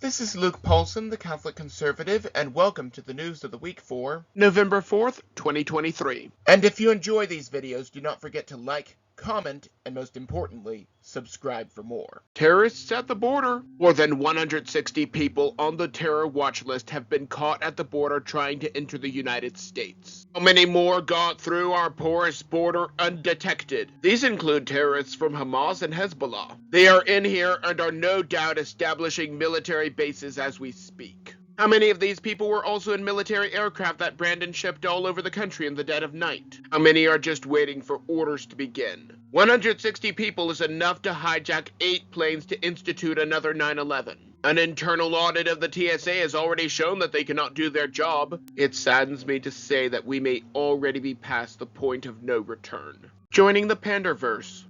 This is Luke Paulson, the Catholic Conservative, and welcome to the news of the week for November 4th, 2023. And if you enjoy these videos, do not forget to like, comment, and most importantly, subscribe for more. Terrorists at the border. More than 160 people on the terror watch list have been caught at the border trying to enter the United States. How many more got through our porous border undetected? These include terrorists from Hamas and Hezbollah. They are in here and are no doubt establishing military bases as we speak. How many of these people were also in military aircraft that Brandon shipped all over the country in the dead of night? How many are just waiting for orders to begin? 160 people is enough to hijack 8 planes to institute another 9/11. An internal audit of the TSA has already shown that they cannot do their job. It saddens me to say that we may already be past the point of no return. Joining the Panderverse.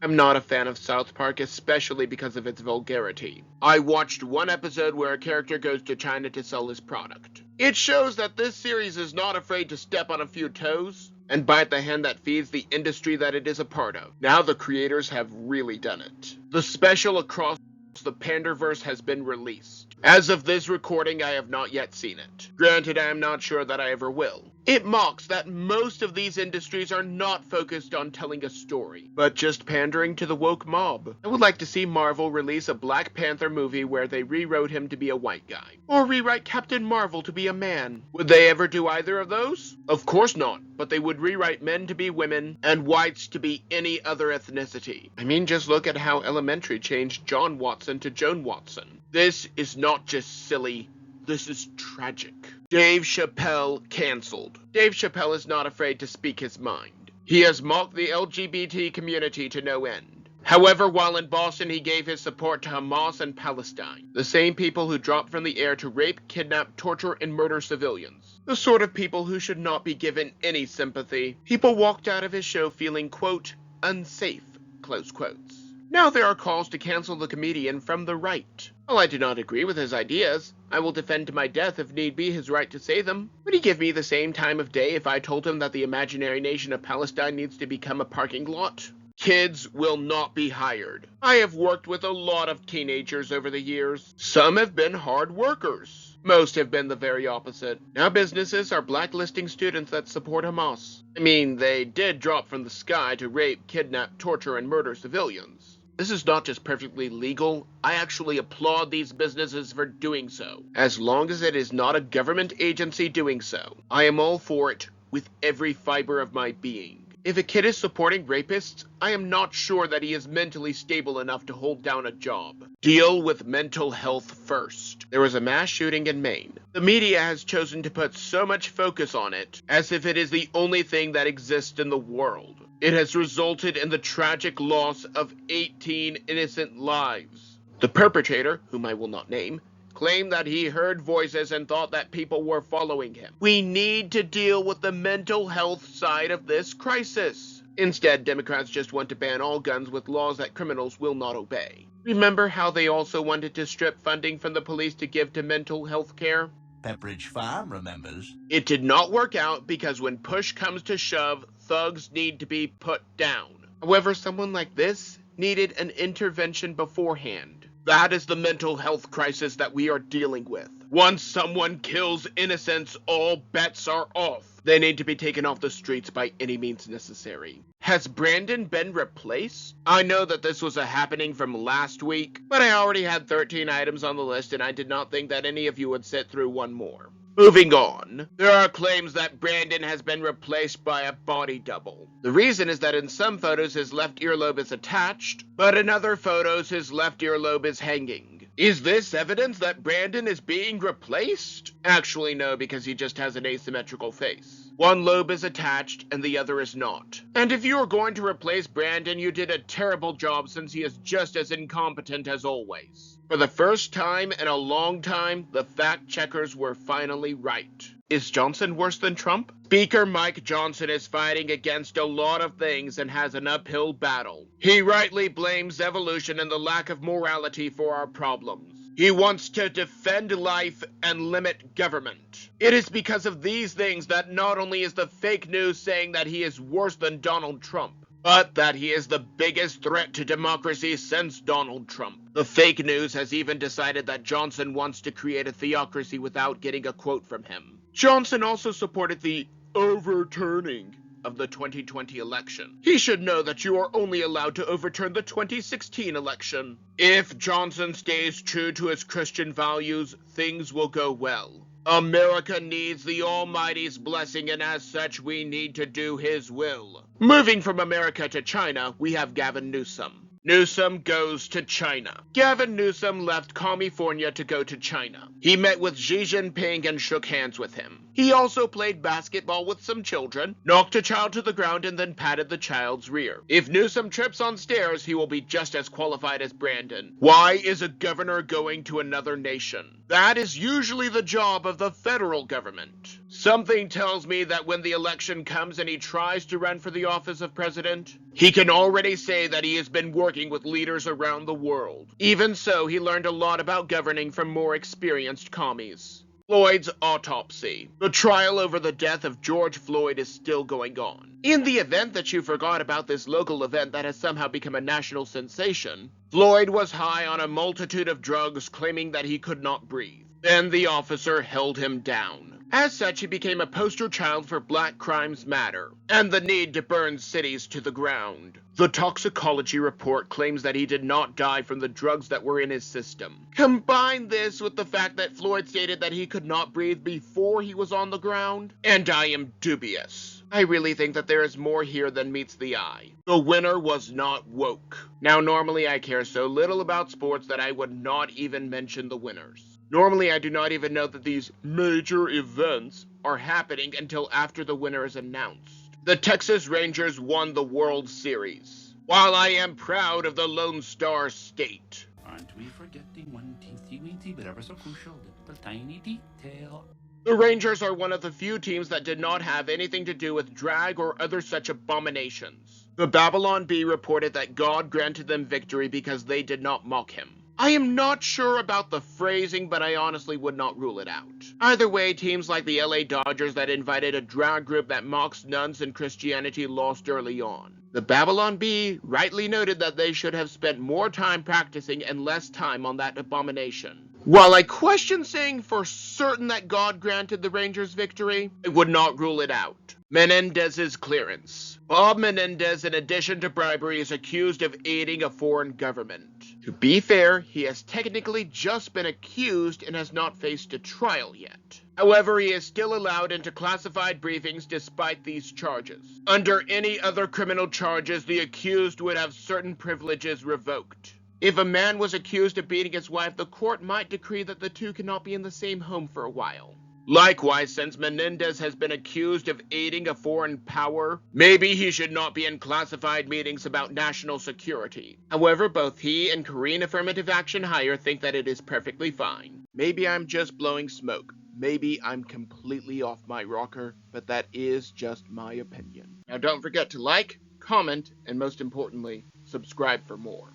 I'm not a fan of South Park, especially because of its vulgarity. I watched one episode where a character goes to China to sell his product. It shows that this series is not afraid to step on a few toes and bite the hand that feeds the industry that it is a part of. Now the creators have really done it. The special across the Panderverse has been released. As of this recording, I have not yet seen it. Granted, I am not sure that I ever will. It mocks that most of these industries are not focused on telling a story, but just pandering to the woke mob. I would like to see Marvel release a Black Panther movie where they rewrote him to be a white guy, or rewrite Captain Marvel to be a man. Would they ever do either of those? Of course not, but they would rewrite men to be women and whites to be any other ethnicity. I mean, just look at how Elementary changed John Watson to Joan Watson. This is not just silly, this is tragic. Dave Chapelle canceled. Dave Chapelle is not afraid to speak his mind. He has mocked the LGBT community to no end. However, while in Boston, he gave his support to Hamas and Palestine, the same people who dropped from the air to rape, kidnap, torture, and murder civilians. The sort of people who should not be given any sympathy. People walked out of his show feeling, quote, unsafe, close quotes. Now there are calls to cancel the comedian from the right. While I do not agree with his ideas, I will defend to my death if need be his right to say them. Would he give me the same time of day if I told him that the imaginary nation of Palestine needs to become a parking lot? Kids will not be hired. I have worked with a lot of teenagers over the years. Some have been hard workers. Most have been the very opposite. Now businesses are blacklisting students that support Hamas. I mean, they did drop from the sky to rape, kidnap, torture, and murder civilians. This is not just perfectly legal, I actually applaud these businesses for doing so. As long as it is not a government agency doing so, I am all for it with every fiber of my being. If a kid is supporting rapists, I am not sure that he is mentally stable enough to hold down a job. Deal with mental health first. There was a mass shooting in Maine. The media has chosen to put so much focus on it, as if it is the only thing that exists in the world. It has resulted in the tragic loss of 18 innocent lives. The perpetrator, whom I will not name, claimed that he heard voices and thought that people were following him. We need to deal with the mental health side of this crisis. Instead, Democrats just want to ban all guns with laws that criminals will not obey. Remember how they also wanted to strip funding from the police to give to mental health care? Pepperidge Farm remembers. It did not work out because when push comes to shove, thugs need to be put down. However, someone like this needed an intervention beforehand. That is the mental health crisis that we are dealing with. Once someone kills innocents, all bets are off. They need to be taken off the streets by any means necessary. Has Brandon been replaced? I know that this was a happening from last week, but I already had 13 items on the list and I did not think that any of you would sit through one more. Moving on, there are claims that Brandon has been replaced by a body double. The reason is that in some photos his left earlobe is attached, but in other photos his left earlobe is hanging. Is this evidence that Brandon is being replaced? Actually no, because he just has an asymmetrical face. One lobe is attached and the other is not. And if you are going to replace Brandon, you did a terrible job since he is just as incompetent as always. For the first time in a long time, the fact checkers were finally right. Is Johnson worse than Trump? Speaker Mike Johnson is fighting against a lot of things and has an uphill battle. He rightly blames evolution and the lack of morality for our problems. He wants to defend life and limit government. It is because of these things that not only is the fake news saying that he is worse than Donald Trump, but that he is the biggest threat to democracy since Donald Trump. The fake news has even decided that Johnson wants to create a theocracy without getting a quote from him. Johnson also supported the overturning of the 2020 election. He should know that you are only allowed to overturn the 2016 election. If Johnson stays true to his Christian values, things will go well. America needs the Almighty's blessing, and as such, we need to do His will. Moving from America to China, we have Gavin Newsom. Newsom goes to China. Gavin Newsom left California to go to China. He met with Xi Jinping and shook hands with him. He also played basketball with some children, knocked a child to the ground, and then patted the child's rear. If Newsom trips on stairs, he will be just as qualified as Brandon. Why is a governor going to another nation? That is usually the job of the federal government. Something tells me that when the election comes and he tries to run for the office of president, he can already say that he has been working with leaders around the world. Even so, he learned a lot about governing from more experienced commies. Floyd's autopsy. The trial over the death of George Floyd is still going on. In the event that you forgot about this local event that has somehow become a national sensation, Floyd was high on a multitude of drugs, claiming that he could not breathe. Then the officer held him down. As such, he became a poster child for Black Crimes Matter and the need to burn cities to the ground. The toxicology report claims that he did not die from the drugs that were in his system. Combine this with the fact that Floyd stated that he could not breathe before he was on the ground, and I am dubious. I really think that there is more here than meets the eye. The winner was not woke. Now, normally I care so little about sports that I would not even mention the winners. Normally, I do not even know that these major events are happening until after the winner is announced. The Texas Rangers won the World Series. While I am proud of the Lone Star State, Aren't we forgetting one teensy-weensy but ever so crucial little tiny detail? the Rangers are one of the few teams that did not have anything to do with drag or other such abominations. The Babylon Bee reported that God granted them victory because they did not mock him. I am not sure about the phrasing, but I honestly would not rule it out. Either way, teams like the LA Dodgers that invited a drag group that mocks nuns and Christianity lost early on. The Babylon Bee rightly noted that they should have spent more time practicing and less time on that abomination. While I question saying for certain that God granted the Rangers victory, I would not rule it out. Menendez's clearance. Bob Menendez, in addition to bribery, is accused of aiding a foreign government. To be fair, he has technically just been accused and has not faced a trial yet. However, he is still allowed into classified briefings despite these charges. Under any other criminal charges, the accused would have certain privileges revoked. If a man was accused of beating his wife, the court might decree that the two cannot be in the same home for a while. Likewise, since Menendez has been accused of aiding a foreign power, maybe he should not be in classified meetings about national security. However, both he and Korean Affirmative Action Hire think that it is perfectly fine. Maybe I'm just blowing smoke. Maybe I'm completely off my rocker, but that is just my opinion. Now don't forget to like, comment, and most importantly, subscribe for more.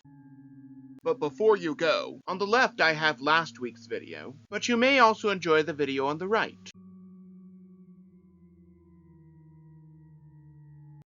But before you go, on the left I have last week's video, but you may also enjoy the video on the right.